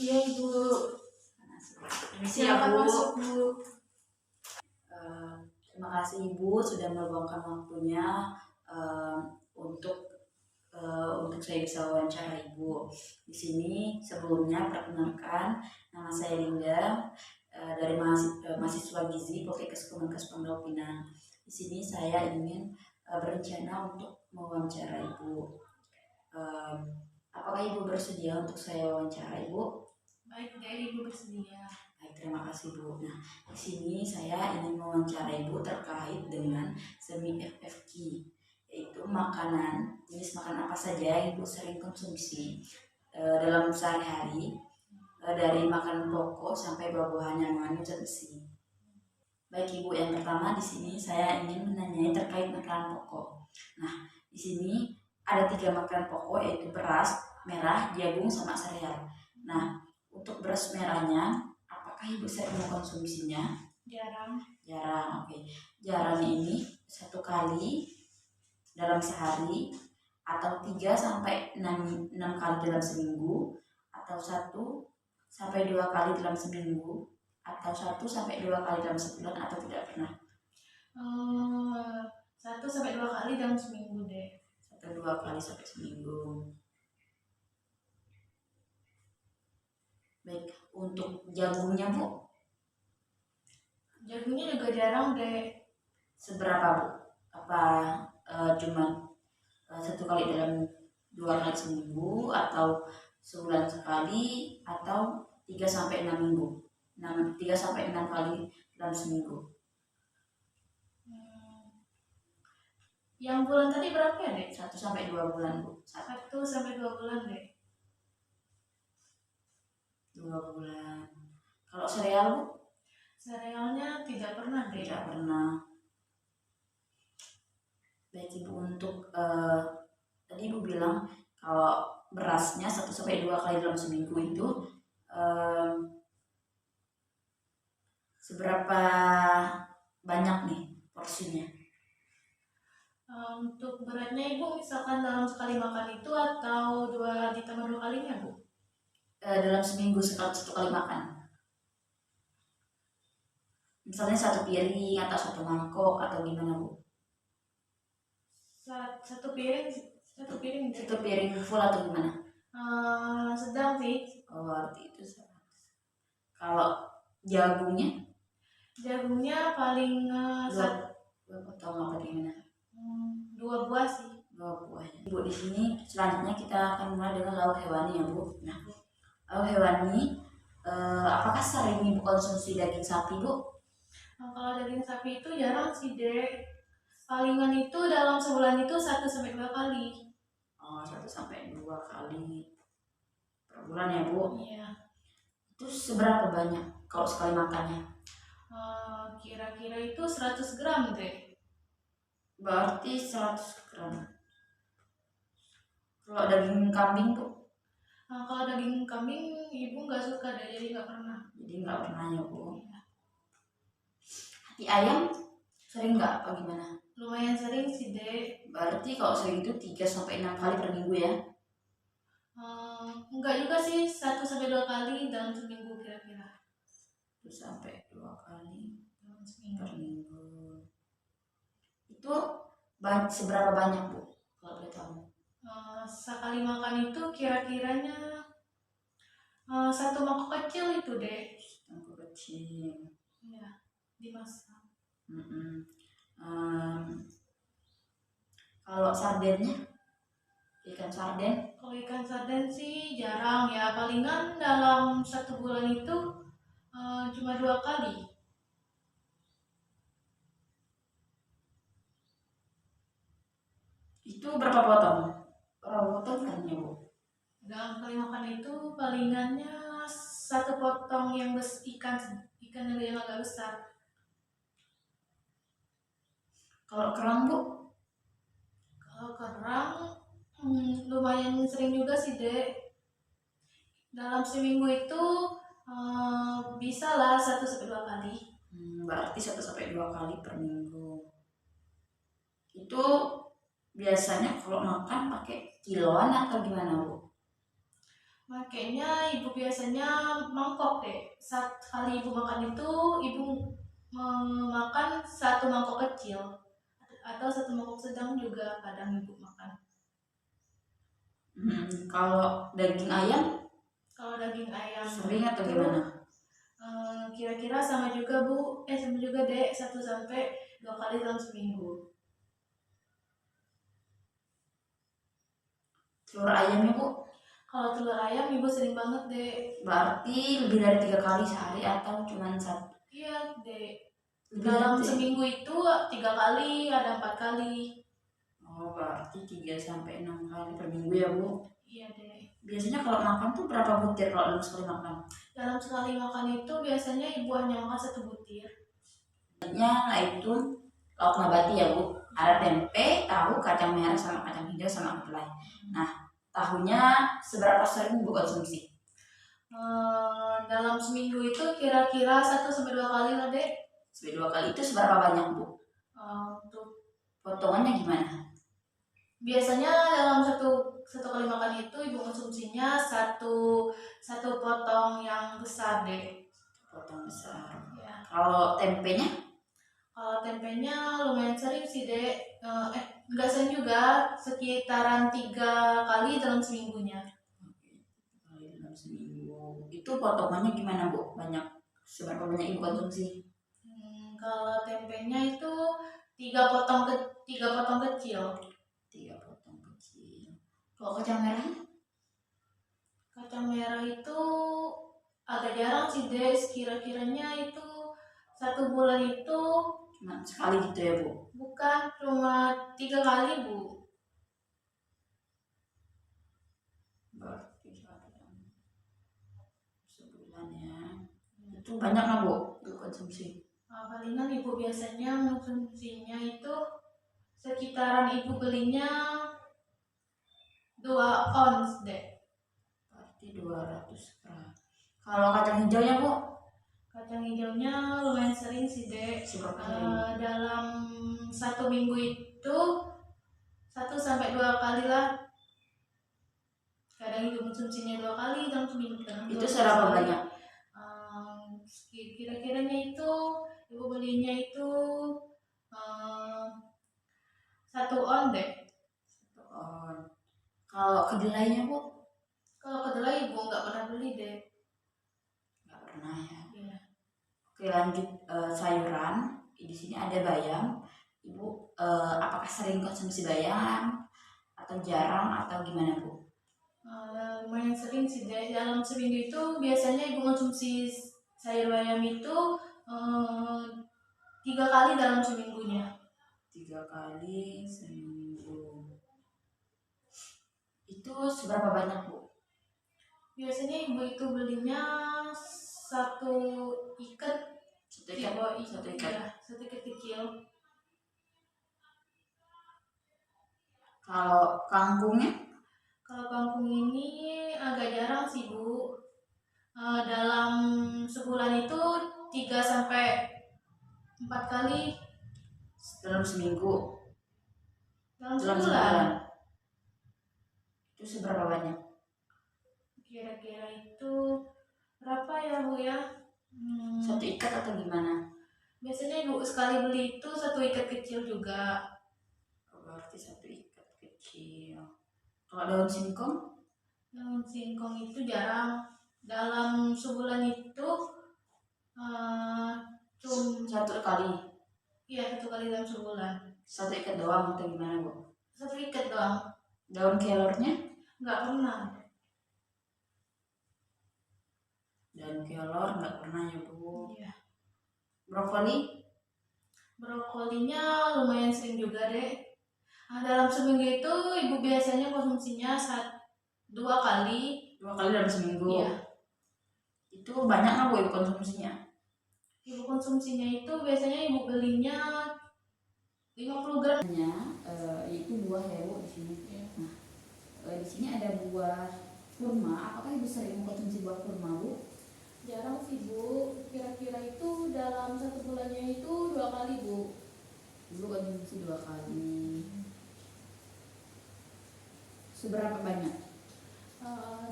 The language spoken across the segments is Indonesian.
Iya Ibu. Permisi ya Silakan Bu. masuk Bu. Terima kasih Ibu sudah meluangkan waktunya untuk saya bisa wawancara Ibu. Di sini sebelumnya perkenalkan, nama saya Linda dari mahasiswa Gizi Poltekkes Kemenkes Pemda Pinang. Di sini saya ingin berencana untuk mewawancara Ibu. Apakah Ibu bersedia untuk saya wawancara Ibu? Baik, dari Ibu bersedia. Baik, terima kasih Bu. Nah, di sini saya ingin mewawancara Ibu terkait dengan semi FFQ, yaitu jenis makanan apa saja yang Ibu sering konsumsi dalam sehari-hari, dari makanan pokok sampai buah-buahan yang mengandung zat besi. Baik Ibu, yang pertama di sini saya ingin menanyai terkait makanan pokok. Nah, di sini ada 3 makanan pokok, yaitu beras, merah, jagung, sama sereal. Nah, untuk beras merahnya, apakah Ibu sering mengkonsumsinya? Jarang. Oke. Jarangnya ini 1 kali dalam sehari, atau 3 sampai 6 kali dalam seminggu, atau 1 sampai 2 kali dalam seminggu, atau 1 sampai 2 kali dalam sebulan, atau tidak pernah? 1 sampai 2 kali dalam seminggu deh. 1 2 kali sampai seminggu. Baik, untuk jagungnya Bu? Jagungnya juga jarang deh. Seberapa Bu? Apa cuma 1 kali dalam 2 kali seminggu, atau sebulan sekali, atau 3 sampai 6 minggu? 3 sampai 6 kali dalam seminggu. Yang bulan tadi berapa ya dek? 1 sampai 2 bulan Bu. 1 sampai 2 bulan deh. 2 bulan. Kalau sereal Bu? Serealnya tidak pernah deh. Tidak pernah. Baik Ibu, untuk tadi Ibu bilang kalau berasnya 1 sampai 2 kali dalam seminggu itu seberapa banyak nih porsinya? Untuk beratnya Ibu misalkan dalam sekali makan itu atau ditambah 2 kalinya Bu? Dalam seminggu 1 kali makan. Misalnya 1 piring atau 1 mangkok, atau gimana Bu? 1 piring. 1 piring deh. 1 piring full atau gimana? Sedang sih. Oh, arti itu sama. Kalau jagungnya? Jagungnya paling 2 potong apa gimana? 2 buah sih. 2 buah. Ibu, di sini selanjutnya kita akan mulai dengan lauk hewani ya Bu. Nah, lauk hewani, apakah sering Ibu konsumsi daging sapi Bu? Kalau daging sapi itu jarang sih dek. Palingan itu dalam sebulan itu 1 sampai 2 kali. Oh, 1 sampai 2 kali per bulan ya Bu? Iya. Itu seberapa banyak kalau sekali makannya? Kira-kira itu 100 gram deh. Berarti 100 gram. Kalau daging kambing Bu? Kalau daging kambing Ibu nggak suka deh, jadi nggak pernah. Jadi nggak pernah ya Bu? Iya. Hati ayam sering nggak apa gimana? Lumayan sering sih dek. Berarti kalau sering itu 3 sampai 6 kali per minggu ya? Enggak juga sih, 1 sampai 2 kali dalam seminggu kira-kira. 1 sampai 2 kali Dalam seminggu. per minggu. Itu seberapa banyak Bu? Kalau boleh tahu? Sekali makan itu kira-kiranya 1 mangkok kecil itu deh. Mangkok kecil. Iya, dimasak. Kalau sardennya? Ikan sarden? Kalau ikan sarden sih jarang ya, palingan dalam 1 bulan itu cuma 2 kali. Itu berapa potong? Berapa potong kan ya Bu? Dalam kali makan itu palingannya 1 potong yang ikan yang agak besar. Kalau kerang Bu? Kalau kerang lumayan sering juga sih dek. Dalam seminggu itu bisa lah 1 sampai 2 kali. Berarti 1 sampai 2 kali per minggu. Itu biasanya kalau makan pakai kiloan atau gimana Bu? Makanya ibu biasanya mangkok deh. Saat kali ibu makan itu, ibu memakan satu mangkok kecil atau satu mangkok sedang juga kadang ibu makan. Kalau daging ayam Kalau daging ayam sering atau itu gimana? kira-kira sama juga bu, sama juga dek 1 sampai 2 kali dalam seminggu. Telur ayamnya bu? Kalau telur ayam ibu sering banget dek. Berarti lebih dari 3 kali sehari atau cuma satu? Iya dek. Lebih Dalam dari seminggu itu 3 kali, ada 4 kali. Oh, berarti 3 sampai 6 kali per minggu ya bu? Iya dek. Biasanya kalau makan tuh berapa butir kalau dalam sekali makan? Dalam sekali makan itu biasanya ibu hanya makan 1 butir. Nah itu lauk nabati ya bu. Ada tempe, tahu, kacang merah sama kacang hijau sama gulai. Nah tahunya seberapa sering bu konsumsi? Dalam seminggu itu kira-kira 1 sampai 2 kali lah dek. Sampai 2 kali itu seberapa banyak bu? Untuk Potongannya gimana? biasanya dalam satu kali makan itu ibu konsumsinya satu potong yang besar deh. Potong besar. Ya. Kalau tempenya? Kalau tempenya lumayan sering sih dek. Nggak sering juga, sekitaran 3 kali dalam seminggunya. Kali dalam seminggu. Itu potongannya gimana bu? Seberapa banyak ibu konsumsi? Kalau tempenya itu 3 potong kecil. 3 potong kecil. Kalau kacang merah? Kacang merah itu agak jarang sih dek. Kira-kiranya itu 1 bulan itu Cuma sekali gitu ya bu? bukan, cuma 3 kali bu. Berarti sebulan ya. Itu banyak lah bu untuk konsumsi? Palingan ibu biasanya konsumsinya itu sekitaran ibu belinya 2 ons deh. Berarti 200 gram. Kalau kacang hijaunya bu? Kacang hijaunya lumayan sering sih dek. Seberapa sering? Dalam 1 minggu itu 1 sampai 2 kali lah. Kadang ibu konsumsinya 2 kali dalam seminggu. Itu seberapa banyak? Kira-kiranya itu ibu belinya itu 1 on deh. 1 on. Kalau kedelainya bu? Kalau kedelai ibu nggak pernah beli deh. Nggak pernah ya. Iya. Oke lanjut sayuran. Di sini ada bayam. Ibu apakah sering konsumsi bayam atau jarang atau gimana bu? Lumayan sering sih deh. Dalam seminggu itu biasanya ibu konsumsi sayur bayam itu 3 kali dalam seminggunya. 3 kali seminggu. Itu seberapa banyak bu? Biasanya ibu itu belinya satu ikat. Satu ikat. Ya, satu ikat kecil. Kalau kangkungnya? Kalau kangkung ini agak jarang sih bu. Dalam sebulan itu 3 sampai 4 kali. Dalam seminggu? Dalam Dalam sebulan. sebulan. Itu seberapa banyak? Kira-kira itu berapa ya bu ya? Satu ikat atau gimana? Biasanya ibu sekali beli itu satu ikat kecil juga. Berarti satu ikat kecil. Kalau daun singkong? Daun singkong itu jarang. Dalam sebulan itu Satu kali? Iya, 1 kali dalam sebulan. Satu ikat doang atau gimana bu? Satu ikat doang. Daun kelornya? Nggak pernah. Daun kelor nggak pernah ya bu? Iya. Brokoli? Brokolinya lumayan sering juga deh. Dalam seminggu itu ibu biasanya konsumsinya 2 kali. 2 kali dalam seminggu? Iya. Itu banyak nggak bu ibu konsumsinya? Ibu konsumsinya itu biasanya ibu belinya 50 gram. Itu buah ya bu di sini. Nah, di sini ada buah kurma. Apakah ibu sering konsumsi buah kurma bu? Jarang sih bu. Kira-kira itu dalam 1 bulannya itu 2 kali bu. Ibu konsumsi 2 kali. Seberapa banyak?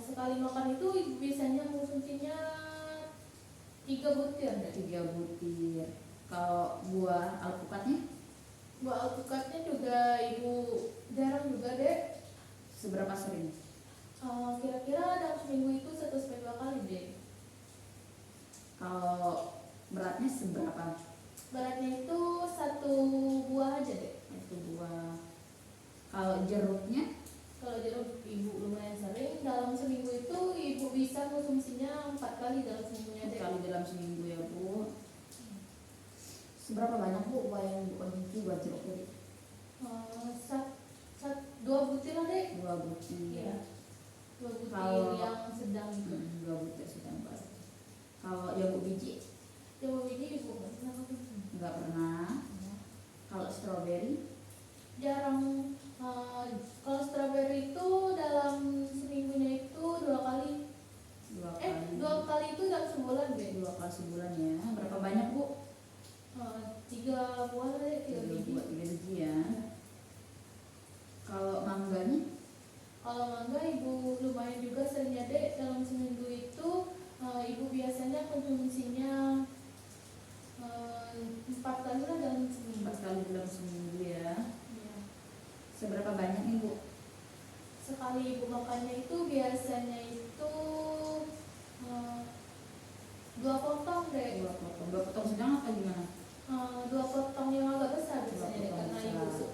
Sekali makan itu ibu biasanya konsumsinya 3 butir deh. 3 butir. Kalau buah alpukatnya Buah alpukatnya juga ibu jarang juga deh. seberapa sering? Kira-kira dalam seminggu itu 1 sampai 2 kali deh. Kalau beratnya seberapa? Beratnya itu 1 buah aja deh. 1 buah. Kalau jeruknya? Kalau jeruk ibu lumayan sering. Dalam seminggu itu ibu bisa konsumsinya 4 kali dalam seminggunya 4 deh. kali dalam seminggu ya Bu. Seberapa banyak Bu buah yang Bu konsumsi buat jeruk tadi? 2 butir lah deh. 2 butir. Iya. 2 butir Kalau- yang sedang gitu. 2 butir sedang banget. Kalau jambu biji? Jambu biji ibu nggak pernah konsumsi. Nggak pernah. Kalau stroberi? Jarang. Kalau strawberry itu dalam seminggunya itu 2 kali. 2 kali. 2 kali itu dalam sebulan deh. 2 kali sebulan ya. Berapa banyak Bu? 3 buah deh, 3 biji. 3 biji ya. Kalau mangganya? Kalau mangga ibu lumayan juga seringnya dek. Dalam seminggu itu ibu biasanya konsumsinya 4 kali lah dalam seminggu. 4 kali dalam seminggu ya. Iya. Seberapa banyak nih Bu? Sekali ibu makannya itu biasanya itu 2 potong deh. 2 potong. 2 potong sedang apa gimana? 2 potong yang agak besar 2 biasanya deh, potong karena ibu besar.